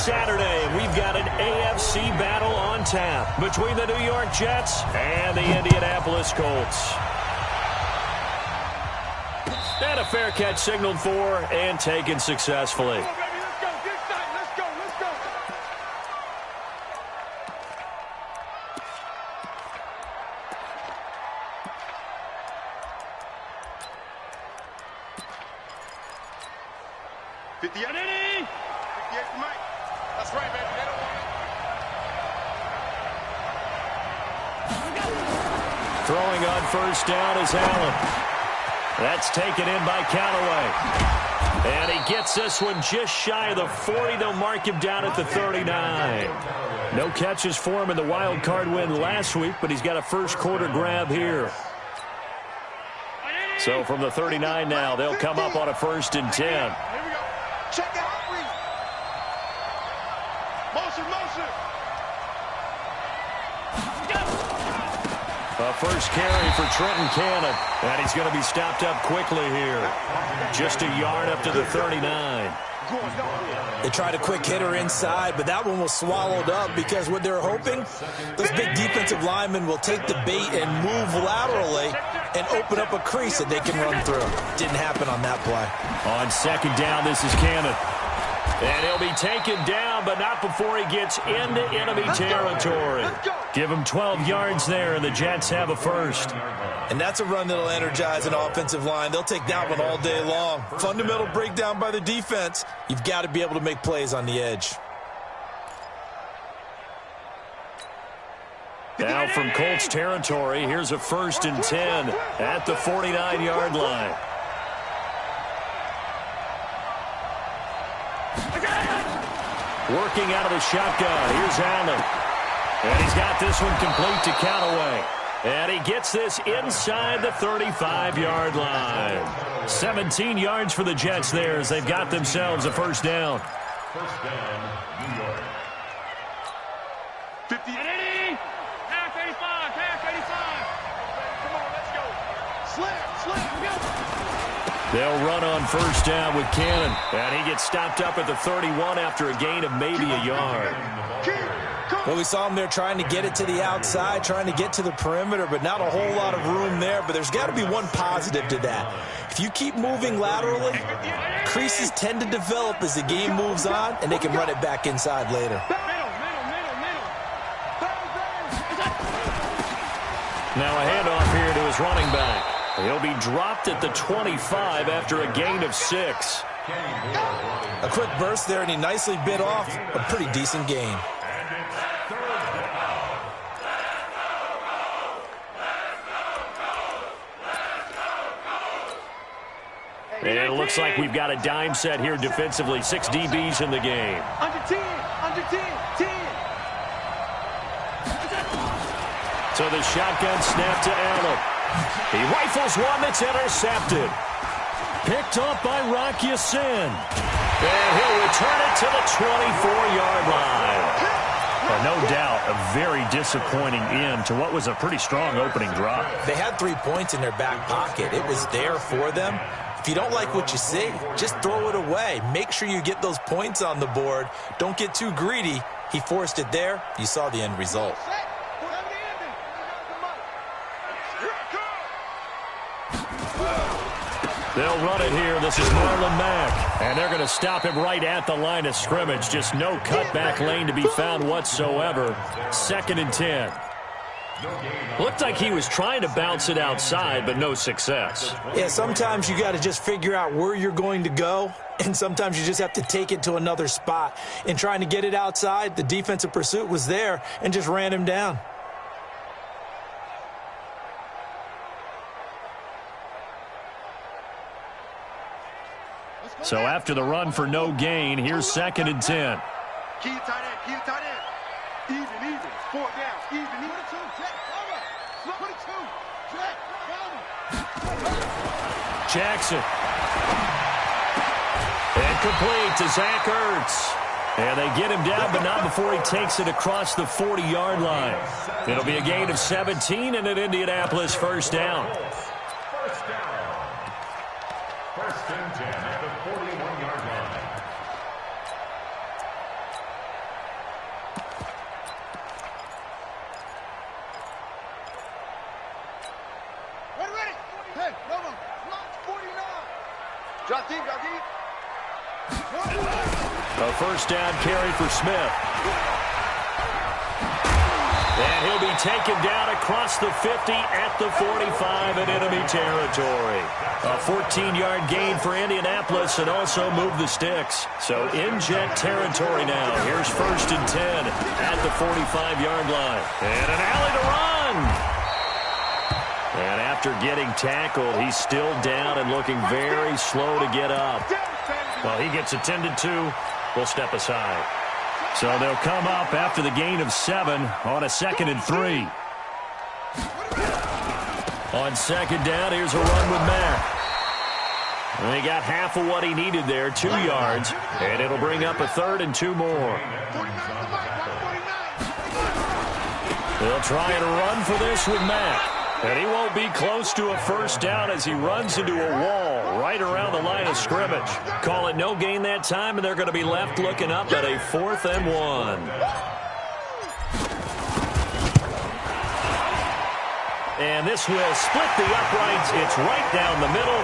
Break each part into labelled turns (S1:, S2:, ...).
S1: Saturday, and we've got an AFC battle on tap between the New York Jets and the Indianapolis Colts. And a fair catch signaled for and taken successfully. Throwing on first down is Allen. That's taken in by Callaway. And he gets this one just shy of the 40. They'll mark him down at the 39. No catches for him in the wild card win last week, but he's got a first quarter grab here. So from the 39 now, they'll come up on a 1st and 10.
S2: Here we go. Check out. Motion.
S1: A first carry for Trenton Cannon. And he's going to be stopped up quickly here. Just a yard up to the 39.
S3: They tried a quick hitter inside, but that one was swallowed up because what they're hoping, those big defensive linemen will take the bait and move laterally and open up a crease that they can run through. Didn't happen on that play.
S1: On 2nd down, this is Cannon. And he'll be taken down, but not before he gets into enemy territory. Give him 12 yards there, and the Jets have a first.
S3: And that's a run that'll energize an offensive line. They'll take that one all day long. Fundamental breakdown by the defense. You've got to be able to make plays on the edge.
S1: Now from Colts territory, here's a 1st and 10 at the 49-yard line. Working out of the shotgun. Here's Allen. And he's got this one complete to Callaway. And he gets this inside the 35-yard line. 17 yards for the Jets there as they've got themselves a first down.
S2: First down, New York. 50.
S4: Half 85.
S2: Come on, let's go. Slam, go.
S1: They'll run on first down with Cannon. And he gets stopped up at the 31 after a gain of maybe a yard.
S3: Well, we saw him there trying to get it to the outside, trying to get to the perimeter, but not a whole lot of room there. But there's got to be one positive to that. If you keep moving laterally, creases tend to develop as the game moves on, and they can run it back inside later.
S1: Now a handoff here to his running back. He'll be dropped at the 25 after a gain of 6.
S3: A quick burst there, and he nicely bit off a pretty decent gain.
S1: And it looks like we've got a dime set here defensively. 6 DBs in the game.
S2: Under 10.
S1: So the shotgun snap to Allen. He rifles one that's intercepted. Picked up by Rocky Sin. And he'll return it to the 24-yard line. Well, no doubt a very disappointing end to what was a pretty strong opening drop.
S3: They had 3 points in their back pocket. It was there for them. If you don't like what you see, just throw it away. Make sure you get those points on the board. Don't get too greedy. He forced it there. You saw the end result.
S1: They'll run it here. This is Marlon Mack. And they're going to stop him right at the line of scrimmage. Just no cutback lane to be found whatsoever. 2nd and 10. Looked like he was trying to bounce it outside, but no success.
S3: Yeah, sometimes you got to just figure out where you're going to go, and sometimes you just have to take it to another spot. In trying to get it outside, the defensive pursuit was there and just ran him down.
S1: So after the run for no gain, here's 2nd and 10.
S2: Key to tight end. Even. 4 down. Even. 22.
S1: Jackson. And complete to Zach Ertz. And they get him down, but not before he takes it across the 40-yard line. It'll be a gain of 17 and an Indianapolis first down.
S2: First down. 1st and 10 at the 41-yard line. Drop deep, drop deep.
S1: A first down carry for Smith. And he'll be taken down across the 50 at the 45 in enemy territory. A 14-yard gain for Indianapolis and also move the sticks. So in Jet territory now. Here's 1st and 10 at the 45-yard line. And an alley to run. And after getting tackled, he's still down and looking very slow to get up. Well, he gets attended to. We'll step aside. So they'll come up after the gain of 7 on a 2nd and 3. On 2nd down, here's a run with Mack. And he got half of what he needed there, 2 yards. And it'll bring up a 3rd and 2 more. They'll try and run for this with Mack. And he won't be close to a first down as he runs into a wall right around the line of scrimmage. Call it no gain that time, and they're going to be left looking up at a 4th and 1. And this will split the uprights. It's right down the middle.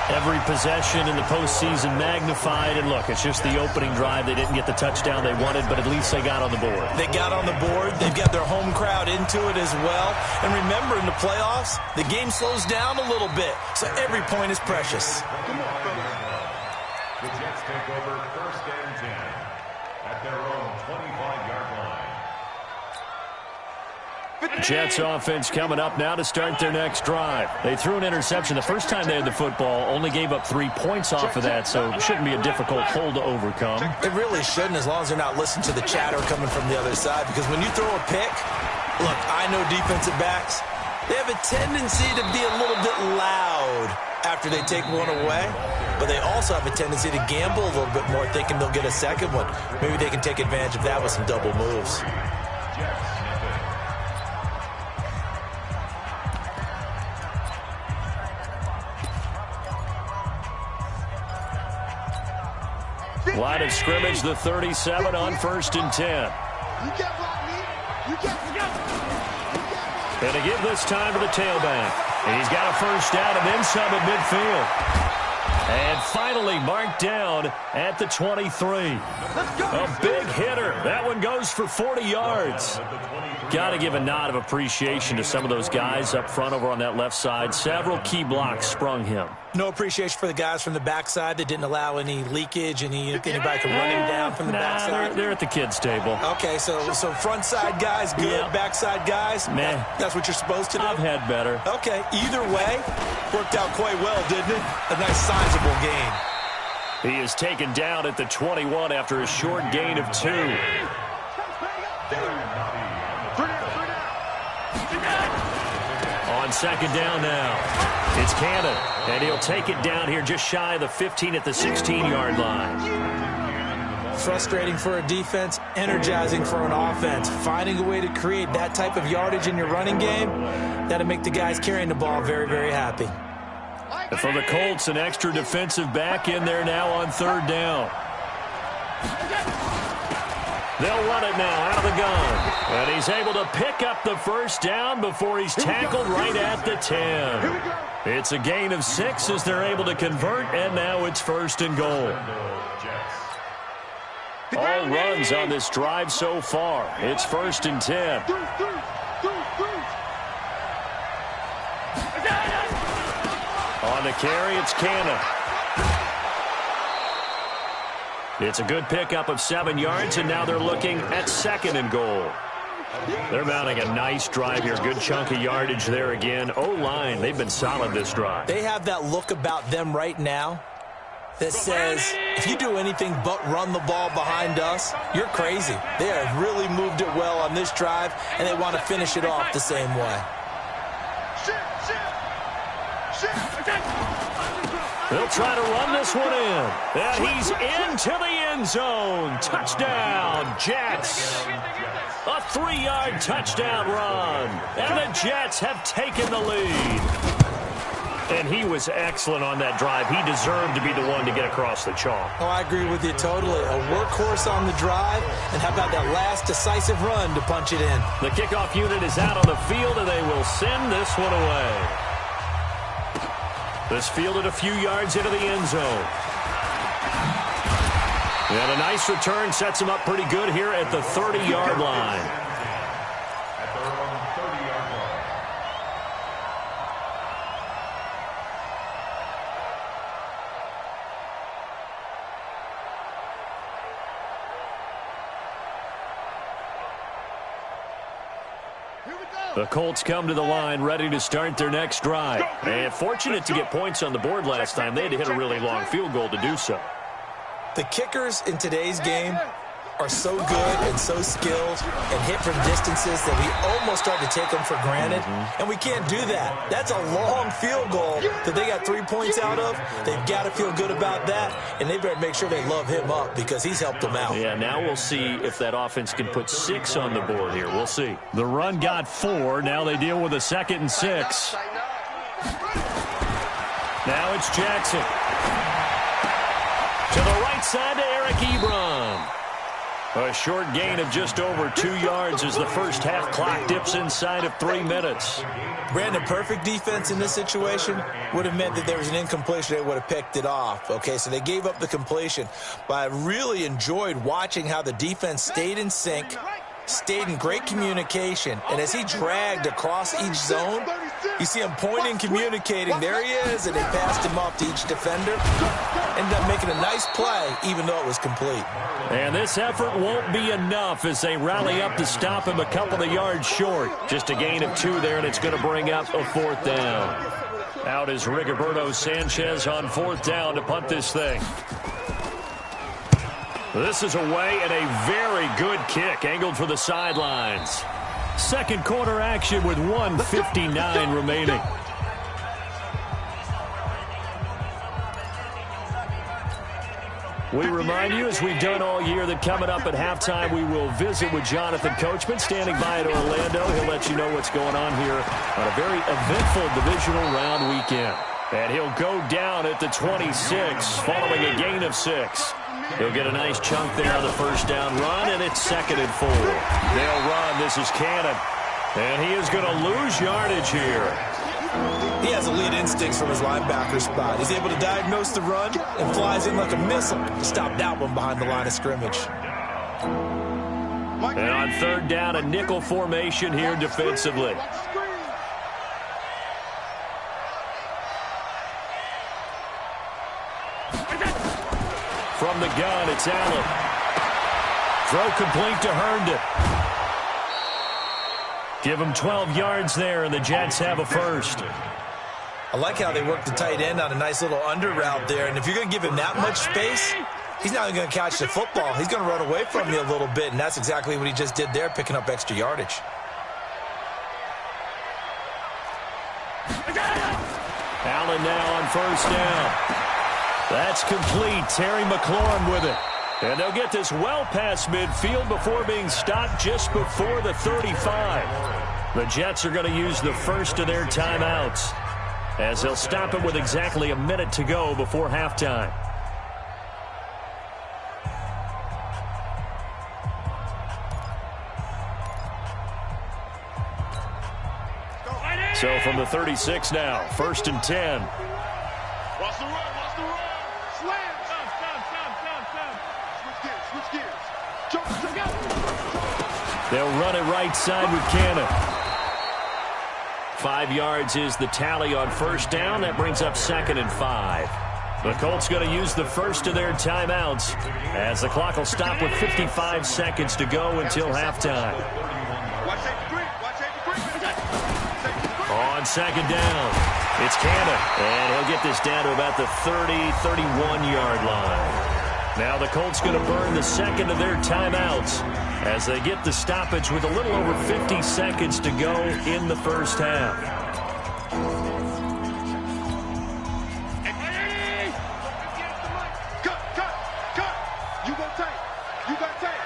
S1: Every possession in the postseason magnified. And look, it's just the opening drive. They didn't get the touchdown they wanted, but at least they got on the board.
S3: They got on the board. They've got their home crowd into it as well. And remember, in the playoffs, the game slows down a little bit, so every point is precious.
S5: The Jets take over 1st and 10 at their own 25-yard line.
S1: Jets offense coming up now to start their next drive. They threw an interception the first time they had the football, only gave up 3 points off of that, so it shouldn't be a difficult hole to overcome.
S3: It really shouldn't, as long as they're not listening to the chatter coming from the other side, because when you throw a pick, look, I know defensive backs, they have a tendency to be a little bit loud after they take one away, but they also have a tendency to gamble a little bit more, thinking they'll get a second one. Maybe they can take advantage of that with some double moves.
S1: Line of scrimmage, the 37 on 1st and 10. And to give this time to the tailback. And he's got a first down and then some at midfield. And finally marked down at the 23. A big hitter. That one goes for 40 yards. Got to give a nod of appreciation to some of those guys up front over on that left side. Several key blocks sprung him.
S3: No appreciation for the guys from the backside that didn't allow any leakage, anybody could run him down from the backside.
S1: They're at the kids' table.
S3: Okay, so front side guys good,
S1: Yeah.
S3: Backside guys,
S1: Man,
S3: that's what you're supposed to do?
S1: I've had better.
S3: Okay, either way, worked out quite well, didn't it? A nice sizable gain.
S1: He is taken down at the 21 after a short gain of 2. On 2nd down now, it's Cannon, and he'll take it down here just shy of the 15 at the 16-yard line.
S3: Frustrating for a defense, energizing for an offense. Finding a way to create that type of yardage in your running game, that'll make the guys carrying the ball very, very happy.
S1: And for the Colts, an extra defensive back in there now on 3rd down. They'll run it now out of the gun. And he's able to pick up the first down before he's tackled right at the 10. It's a gain of 6 as they're able to convert, and now it's 1st and goal. All runs on this drive so far. It's 1st and 10. On the carry, it's Cannon. It's a good pickup of 7 yards, and now they're looking at 2nd and goal. They're mounting a nice drive here. Good chunk of yardage there again. O-line, they've been solid this drive.
S3: They have that look about them right now that says, if you do anything but run the ball behind us, you're crazy. They have really moved it well on this drive, and they want to finish it off the same way.
S1: They'll try to run this one in. And he's into the end zone. Touchdown, Jets. A 3-yard touchdown run. And the Jets have taken the lead. And he was excellent on that drive. He deserved to be the one to get across the chalk.
S3: Oh, I agree with you totally. A workhorse on the drive, and how about that last decisive run to punch it in?
S1: The kickoff unit is out on the field, and they will send this one away. This fielded a few yards into the end zone. And a nice return sets him up pretty good here at the 30-yard line.
S5: At their own 30-yard line.
S1: The Colts come to the line ready to start their next drive. And fortunate to get points on the board last time. They had to hit a really long field goal to do so.
S3: The kickers in today's game are so good and so skilled and hit from distances that we almost start to take them for granted, and we can't do that. That's a long field goal that they got 3 points out of. They've got to feel good about that, and they better make sure they love him up because he's helped them out.
S1: Yeah, now we'll see if that offense can put 6 on the board here. We'll see. The run got 4. Now they deal with a 2nd and 6. Now it's Jackson. To the right side to Eric Ebron. A short gain of just over 2 yards as the first half clock dips inside of 3 minutes.
S3: Brandon, perfect defense in this situation would have meant that there was an incompletion. They would have picked it off. Okay, so they gave up the completion. But I really enjoyed watching how the defense stayed in sync, stayed in great communication. And as he dragged across each zone, you see him pointing, communicating. There he is, and they passed him off to each defender. Ended up making a nice play, even though it was complete.
S1: And this effort won't be enough as they rally up to stop him a couple of yards short. Just a gain of 2 there, and it's going to bring up a 4th down. Out is Rigoberto Sanchez on 4th down to punt this thing. This is away and a very good kick, angled for the sidelines. Second quarter action with 1:59 remaining. We remind you, as we've done all year, that coming up at halftime, we will visit with Jonathan Coachman standing by at Orlando. He'll let you know what's going on here on a very eventful divisional round weekend. And he'll go down at the 26 following a gain of 6. He'll get a nice chunk there on the first down run, and it's 2nd and 4. They'll run. This is Cannon. And he is going to lose yardage here.
S3: He has elite instincts from his linebacker spot. He's able to diagnose the run and flies in like a missile to stop that one behind the line of scrimmage.
S1: And on 3rd down, a nickel formation here defensively. From the gun, it's Allen. Throw complete to Herndon. Give him 12 yards there, and the Jets have a first.
S3: I like how they work the tight end on a nice little under route there. And if you're going to give him that much space, he's not going to catch the football. He's going to run away from you a little bit, and that's exactly what he just did there, picking up extra yardage.
S1: Allen now on 1st down. That's complete. Terry McLaurin with it. And they'll get this well past midfield before being stopped just before the 35. The Jets are going to use the first of their timeouts as they'll stop it with exactly a minute to go before halftime. So from the 36 now, 1st and 10.
S2: Watch the run, watch the run. Slam. Switch gears.
S1: They'll run it right side with Cannon. 5 yards is the tally on 1st down. That brings up 2nd and 5. The Colts going to use the first of their timeouts as the clock will stop with 55 seconds to go until halftime. On 2nd down, it's Cannon, and he'll get this down to about the 30, 31-yard line. Now the Colts going to burn the second of their timeouts as they get the stoppage with a little over 50 seconds to go in the first half.
S2: Cut. You got tape right there.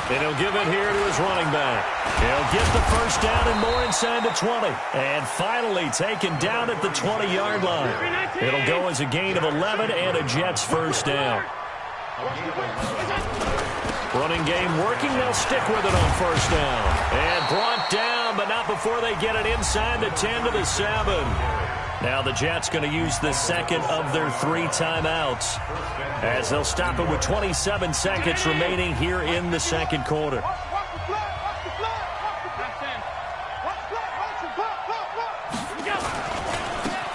S1: And he'll give it here to his running back. He'll get the first down and more inside the 20. And finally taken down at the 20-yard line. It'll go as a gain of 11 and a Jets first down. Running game working. They'll stick with it on 1st down. And brought down down, but not before they get it inside the 10 to the 7. Now the Jets going to use the second of their 3 timeouts as they'll stop it with 27 seconds remaining here in the second quarter.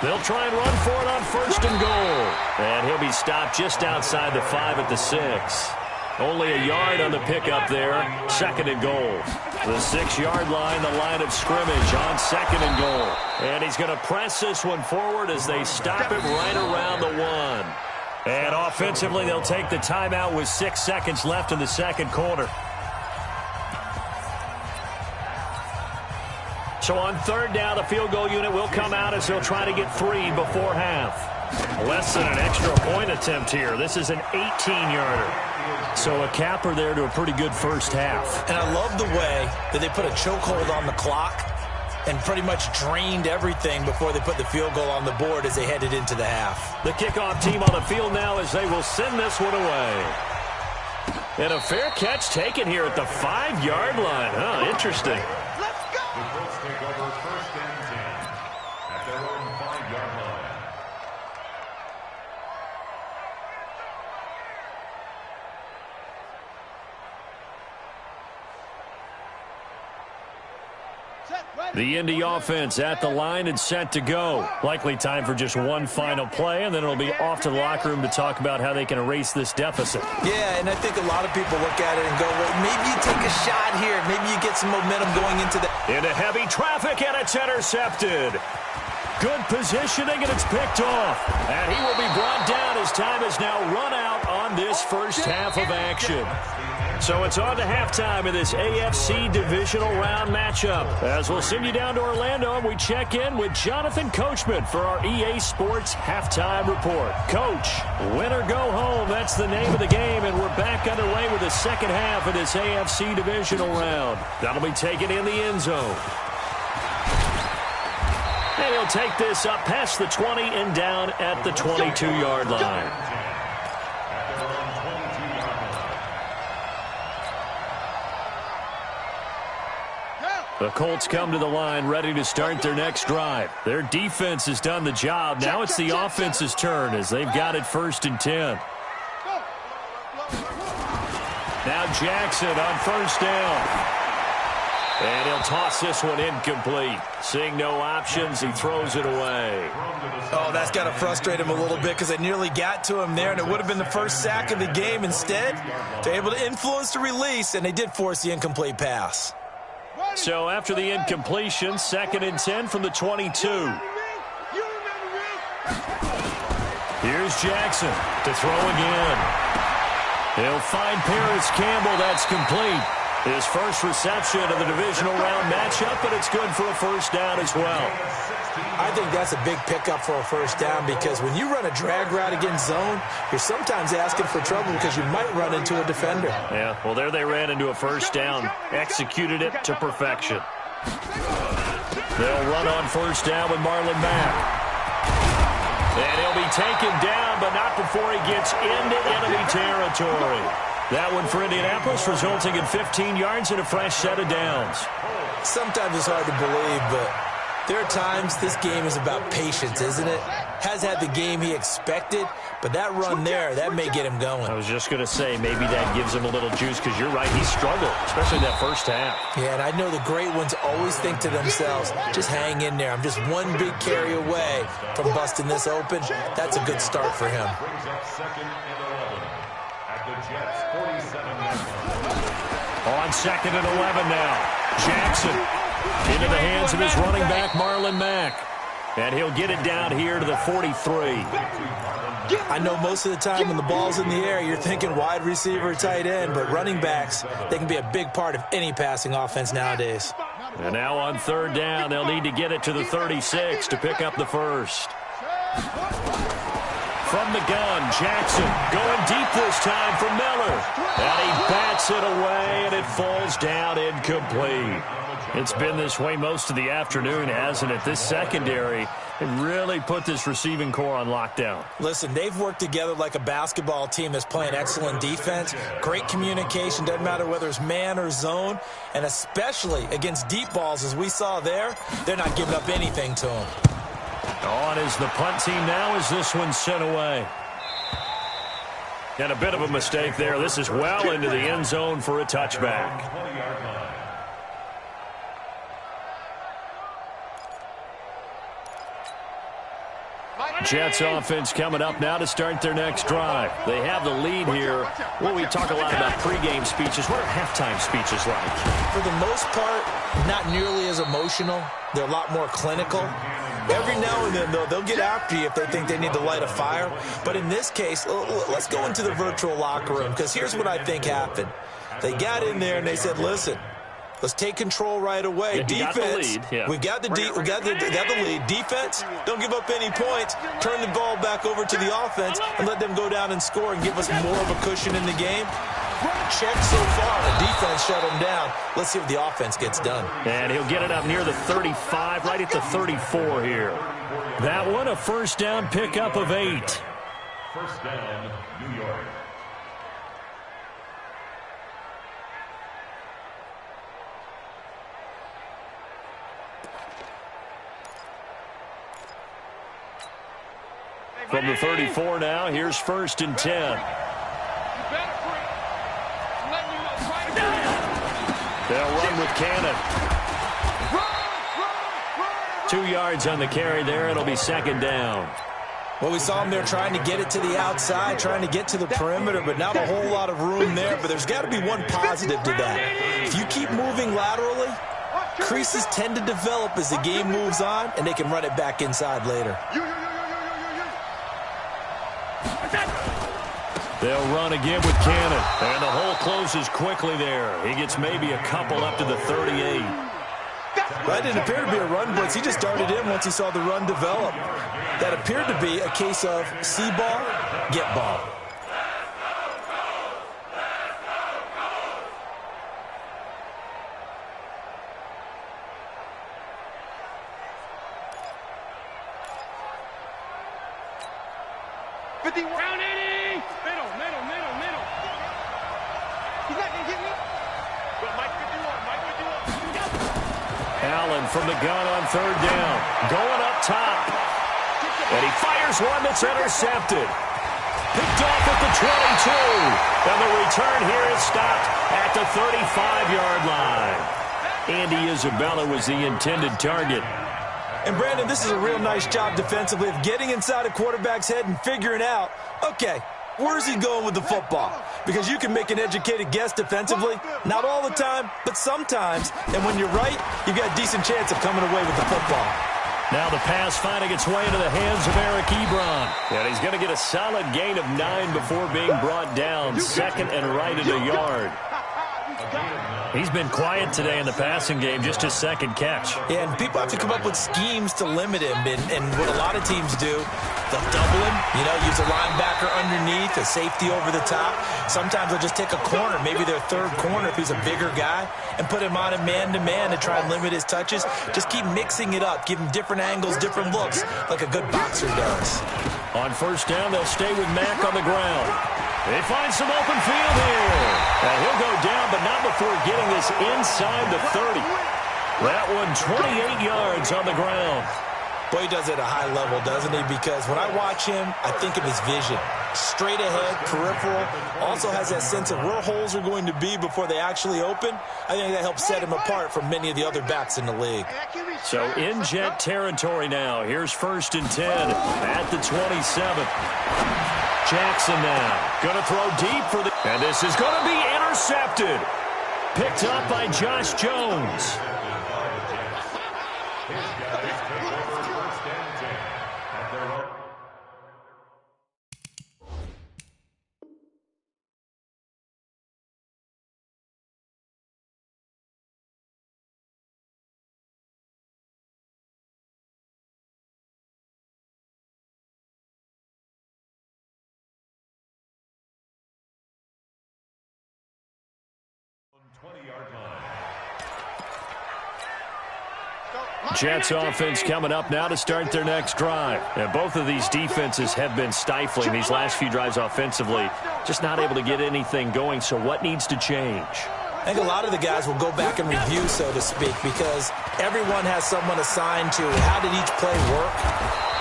S1: They'll try and run for it on 1st and goal. And he'll be stopped just outside the 5 at the 6. Only a yard on the pickup there. 2nd and goal. The 6-yard line, the line of scrimmage on 2nd and goal. And he's going to press this one forward as they stop it right around the 1. And offensively, they'll take the timeout with 6 seconds left in the second quarter. So on 3rd down, the field goal unit will come out as they'll try to get 3 before half. Less than an extra point attempt here. This is an 18-yarder. So a capper there to a pretty good first half.
S3: And I love the way that they put a chokehold on the clock and pretty much drained everything before they put the field goal on the board as they headed into the half.
S1: The kickoff team on the field now as they will send this one away. And a fair catch taken here at the 5-yard line. Huh, interesting.
S5: The Colts take over 1st and 10 at their own 5-yard line.
S1: The Indy offense at the line and set to go. Likely time for just one final play, and then it'll be off to the locker room to talk about how they can erase this deficit.
S3: Yeah, and I think a lot of people look at it and go, well, maybe you take a shot here. Maybe you get some momentum going into the...
S1: Into heavy traffic, and it's intercepted. Good positioning, and it's picked off. And he will be brought down as time is now run out on this first half of action. So it's on to halftime in this AFC divisional round matchup. As we'll send you down to Orlando, and we check in with Jonathan Coachman for our EA Sports Halftime Report. Coach, win or go home, that's the name of the game, and we're back underway with the second half of this AFC divisional round. That'll be taken in the end zone. And he'll take this up past the 20 and down at the 22-yard line. The Colts come to the line ready to start their next drive. Their defense has done the job. Now it's the offense's turn as they've got it 1st and 10. Now Jackson on 1st down. And he'll toss this one incomplete. Seeing no options, he throws it away.
S3: Oh, that's got to frustrate him a little bit because they nearly got to him there, and it would have been the first sack of the game. Instead, they're able to influence the release, and they did force the incomplete pass.
S1: So after the incompletion, 2nd and 10 from the 22. Here's Jackson to throw again. He'll find Paris Campbell. That's complete. His first reception of the divisional round matchup, but it's good for a first down as well.
S3: I think that's a big pickup for a first down because when you run a drag route against zone, you're sometimes asking for trouble because you might run into a defender.
S1: Yeah, well, there they ran into a first down, executed it to perfection. They'll run on 1st down with Marlon Mack. And he'll be taken down, but not before he gets into enemy territory. That one for Indianapolis, resulting in 15 yards and a fresh set of downs.
S3: Sometimes it's hard to believe, but there are times this game is about patience, isn't it? Has had the game he expected, but that run there, that may get him going.
S1: I was just going to say, maybe that gives him a little juice, because you're right, he struggled, especially that first half.
S3: Yeah, and I know the great ones always think to themselves, just hang in there. I'm just one big carry away from busting this open. That's a good start for him.
S5: Brings up 2nd and 11 at the Jets' 47-yard line.
S1: On 2nd and 11 now. Jackson into the hands of his running back, Marlon Mack. And he'll get it down here to the 43.
S3: I know most of the time when the ball's in the air, you're thinking wide receiver, tight end, but running backs, they can be a big part of any passing offense nowadays.
S1: And now on 3rd down, they'll need to get it to the 36 to pick up the first. From the gun, Jackson going deep this time for Miller. And he bats it away, and it falls down incomplete. It's been this way most of the afternoon, hasn't it? This secondary really put this receiving core on lockdown.
S3: Listen, they've worked together like a basketball team that's playing excellent defense. Great communication, doesn't matter whether it's man or zone. And especially against deep balls, as we saw there, they're not giving up anything to them.
S1: On is the punt team now as this one's sent away. And a bit of a mistake there. This is well into the end zone for a touchback. Jets offense coming up now to start their next drive. They have the lead here. Well, we talk a lot about pregame speeches. What are halftime speeches like?
S3: For the most part, not nearly as emotional. They're a lot more clinical. Every now and then, though, they'll get after you if they think they need to light a fire. But in this case, let's go into the virtual locker room, because here's what I think happened. They got in there and they said, listen, let's take control right away.
S1: Yeah,
S3: Defense, we got the lead. Defense, don't give up any points. Turn the ball back over to the offense and let them go down and score and give us more of a cushion in the game. Check so far. The defense shut him down. Let's see if the offense gets done.
S1: And he'll get it up near the 35, right at the 34 here. That one, a first down pickup of 8.
S5: First down, New York.
S1: From the 34 now, here's first and 10. They'll run with Cannon. 2 yards on the carry there. It'll be second down.
S3: Well, we saw them there trying to get it to the outside, trying to get to the perimeter, but not a whole lot of room there. But there's got to be one positive to that. If you keep moving laterally, creases tend to develop as the game moves on, and they can run it back inside later.
S1: They'll run again with Cannon. And the hole closes quickly there. He gets maybe a couple up to the 38.
S3: That didn't appear to be a run blitz. He just darted in once he saw the run develop. That appeared to be a case of see ball, get ball.
S4: Round 80! Middle.
S2: He's not going to get me. But Mike 51.
S1: Allen from the gun on third down. Going up top. And he fires one that's intercepted. Picked off at the 22. And the return here is stopped at the 35-yard line. Andy Isabella was the intended target.
S3: And, Brandon, this is a real nice job defensively of getting inside a quarterback's head and figuring out, okay, where's he going with the football? Because you can make an educated guess defensively, not all the time, but sometimes. And when you're right, you've got a decent chance of coming away with the football.
S1: Now the pass finding its way into the hands of Eric Ebron. And he's going to get a solid gain of 9 before being brought down. Second and right at a yard. He's been quiet today in the passing game, just his second catch.
S3: Yeah, and people have to come up with schemes to limit him. And what a lot of teams do, they'll double him, use a linebacker underneath, a safety over the top. Sometimes they'll just take a corner, maybe their third corner if he's a bigger guy, and put him on a man-to-man to try and limit his touches. Just keep mixing it up, give him different angles, different looks, like a good boxer does.
S1: On first down, they'll stay with Mack on the ground. They find some open field here. And he'll go down, but not before getting this inside the 30. That one 28 yards on the ground.
S3: Boy, he does it at a high level, doesn't he? Because when I watch him, I think of his vision. Straight ahead, peripheral. Also has that sense of where holes are going to be before they actually open. I think that helps set him apart from many of the other backs in the league.
S1: So in Jet territory now. Here's first and 10 at the 27. Jackson now going to throw deep for the... And this is going to be intercepted. Picked up by Josh Jones.
S5: 20-yard line.
S1: Jets offense coming up now to start their next drive. And both of these defenses have been stifling these last few drives offensively. Just not able to get anything going, so what needs to change?
S3: I think a lot of the guys will go back and review, so to speak, because everyone has someone assigned to how did each play work.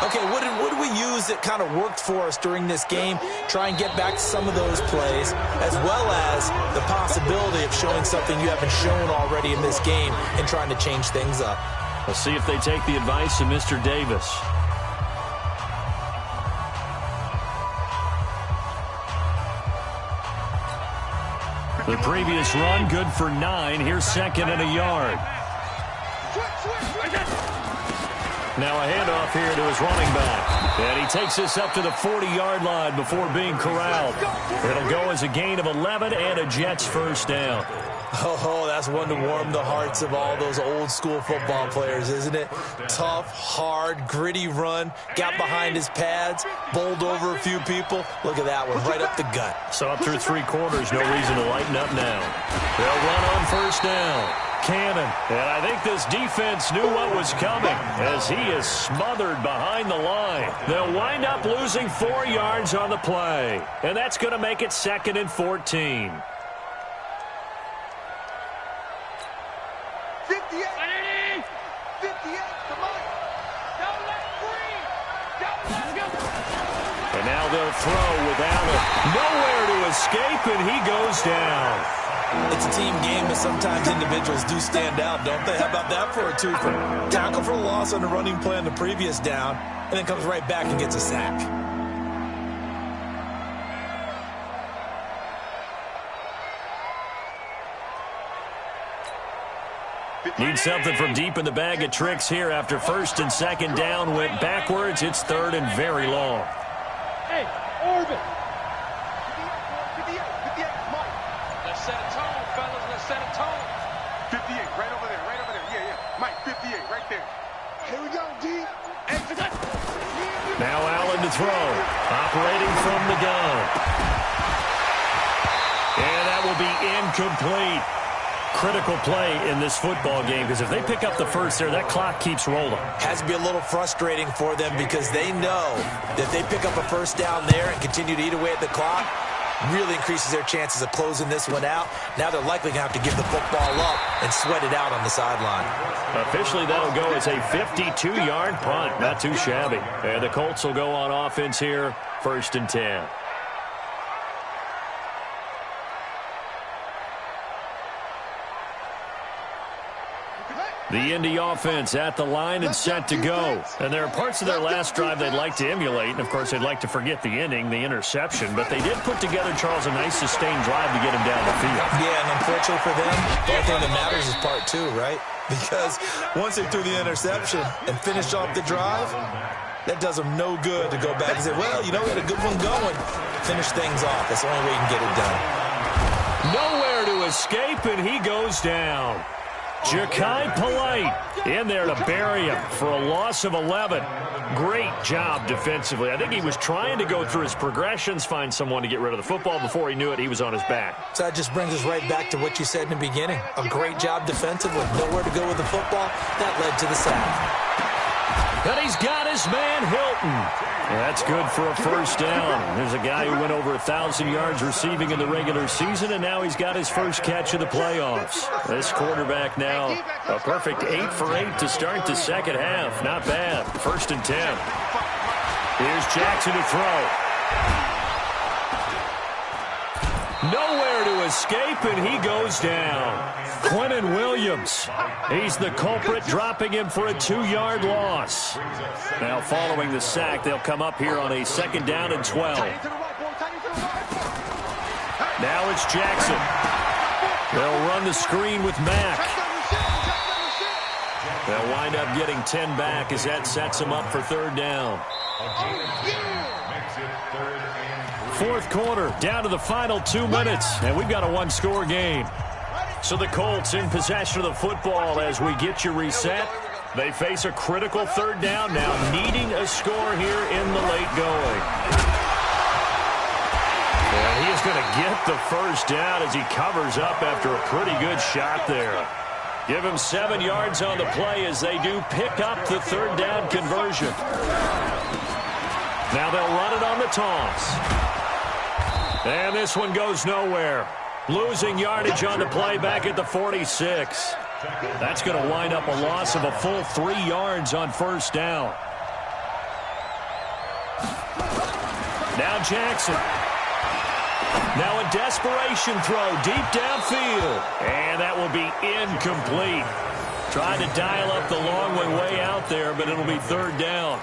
S3: Okay, what did we use that kind of worked for us during this game? Try and get back to some of those plays, as well as the possibility of showing something you haven't shown already in this game and trying to change things up.
S1: We'll see if they take the advice of Mr. Davis. The previous run, good for 9. Here's second and a yard. Now a handoff here to his running back. And he takes this up to the 40-yard line before being corralled. It'll go as a gain of 11 and a Jets first down.
S3: Oh, that's one to warm the hearts of all those old-school football players, isn't it? Tough, hard, gritty run. Got behind his pads, bowled over a few people. Look at that one, right up the gut.
S1: So up through 3 quarters, no reason to lighten up now. They'll run on first down. Cannon. And I think this defense knew what was coming as he is smothered behind the line. They'll wind up losing 4 yards on the play. And that's going to make it 2nd and 14.
S2: 58, come on. Don't let free. Let's go.
S1: And now they'll throw without it. Nowhere to escape, and he goes down.
S3: It's a team game, but sometimes individuals do stand out, don't they? How about that for a twofer? Tackle for a loss on the running play on the previous down, and then comes right back and gets a sack.
S1: Need something from deep in the bag of tricks here after first and second down went backwards. It's 3rd and very long.
S4: Hey, Orbit.
S2: 58, Mike.
S4: Let's set a tone, fellas. Let's set a tone.
S2: 58, right over there. Yeah. Mike, 58, right there. Here we go, D.
S1: Now Allen to throw. Operating from the gun. And that will be incomplete. Critical play in this football game because if they pick up the first there, that clock keeps rolling.
S3: Has to be a little frustrating for them because they know that if they pick up a first down there and continue to eat away at the clock, really increases their chances of closing this one out. Now they're likely going to have to give the football up and sweat it out on the sideline.
S1: Officially, that'll go as a 52-yard punt. Not too shabby. And the Colts will go on offense here, 1st and 10. The Indy offense at the line and set to go. And there are parts of their last drive they'd like to emulate. And, of course, they'd like to forget the inning, the interception. But they did put together, Charles, a nice sustained drive to get him down the field.
S3: Yeah, and unfortunately for them, the only thing that matters is part 2, right? Because once they threw the interception and finished off the drive, that does them no good to go back and say, well, you know, we had a good one going. Finish things off. That's the only way you can get it done.
S1: Nowhere to escape, and he goes down. Ja'Kai Polite in there to bury him for a loss of 11. Great job defensively. I think he was trying to go through his progressions, find someone to get rid of the football. Before he knew it, he was on his back.
S3: So that just brings us right back to what you said in the beginning. A great job defensively. Nowhere to go with the football. That led to the sack.
S1: And he's got his man, Hilton. That's good for a first down. There's a guy who went over 1,000 yards receiving in the regular season, and now he's got his first catch of the playoffs. This quarterback now, a perfect 8 for 8 to start the second half. Not bad. 1st and 10. Here's Jackson to throw. Nowhere to escape, and he goes down. Quentin Williams. He's the culprit, dropping him for a 2-yard loss. Now, following the sack, they'll come up here on a 2nd down and 12. Now it's Jackson. They'll run the screen with Mack. They'll wind up getting 10 back as that sets them up for 3rd down. 4th quarter, down to the final 2 minutes, and we've got a 1-score game. So the Colts in possession of the football as we get you reset. They face a critical 3rd down now, needing a score here in the late going. And he is going to get the first down as he covers up after a pretty good shot there. Give him 7 yards on the play as they do pick up the third down conversion. Now they'll run it on the toss. And this one goes nowhere. Losing yardage on the play back at the 46. That's going to wind up a loss of a full 3 yards on first down. Now Jackson. Now a desperation throw deep downfield. And that will be incomplete. Trying to dial up the long way out there, but it'll be third down.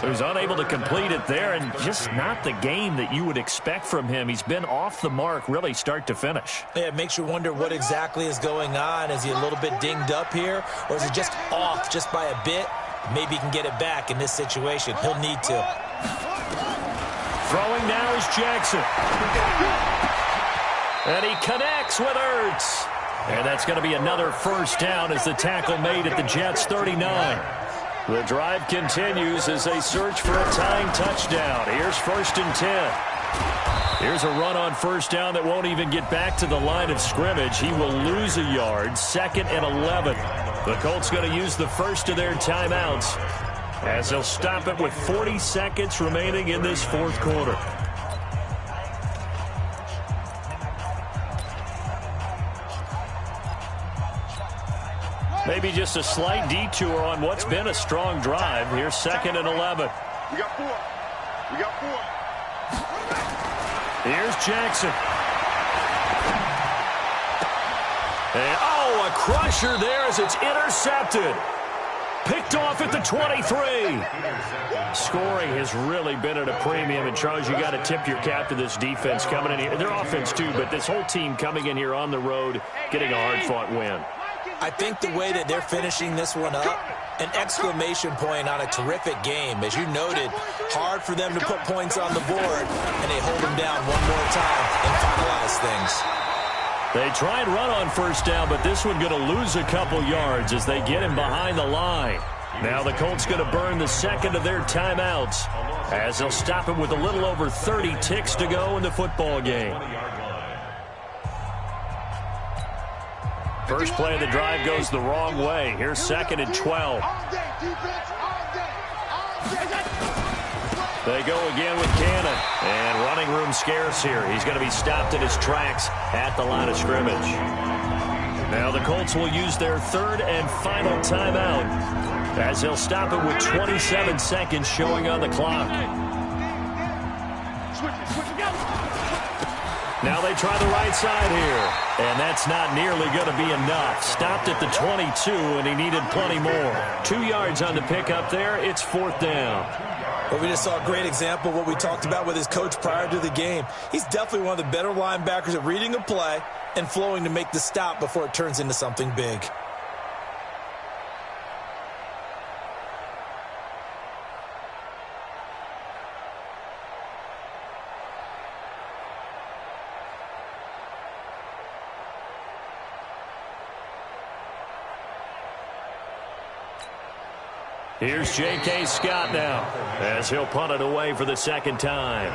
S1: So he's unable to complete it there, and just not the game that you would expect from him. He's been off the mark really start to finish.
S3: Yeah, it makes you wonder what exactly is going on. Is he a little bit dinged up here, or is he just off just by a bit? Maybe he can get it back in this situation. He'll need to.
S1: Throwing now is Jackson. And he connects with Ertz. And that's going to be another first down as the tackle made at the Jets' 39. The drive continues as they search for a tying touchdown. Here's 1st and 10. Here's a run on first down that won't even get back to the line of scrimmage. He will lose a yard. 2nd and 11. The Colts going to use the first of their timeouts as they'll stop it with 40 seconds remaining in this fourth quarter. Maybe just a slight detour on what's been a strong drive. Here's 2nd and 11.
S2: We got 4. We got 4.
S1: Here's Jackson. And, oh, a crusher there as it's intercepted. Picked off at the 23. Scoring has really been at a premium. And, Charles, you got to tip your cap to this defense coming in here. Their offense, too, but this whole team coming in here on the road, getting a hard-fought win.
S3: I think the way that they're finishing this one up, an exclamation point on a terrific game. As you noted, hard for them to put points on the board, and they hold them down one more time and finalize things.
S1: They try and run on first down, but this one going to lose a couple yards as they get him behind the line. Now the Colts going to burn the second of their timeouts as they'll stop it with a little over 30 ticks to go in the football game. First play of the drive goes the wrong way. Here's 2nd and 12. They go again with Cannon. And running room scarce here. He's going to be stopped in his tracks at the line of scrimmage. Now the Colts will use their third and final timeout as they'll stop it with 27 seconds showing on the clock. Now they try the right side here. And that's not nearly going to be enough. Stopped at the 22, and he needed plenty more. 2 yards on the pickup there. It's 4th down.
S3: Well, we just saw a great example of what we talked about with his coach prior to the game. He's definitely one of the better linebackers at reading a play and flowing to make the stop before it turns into something big.
S1: Here's J.K. Scott now as he'll punt it away for the second time.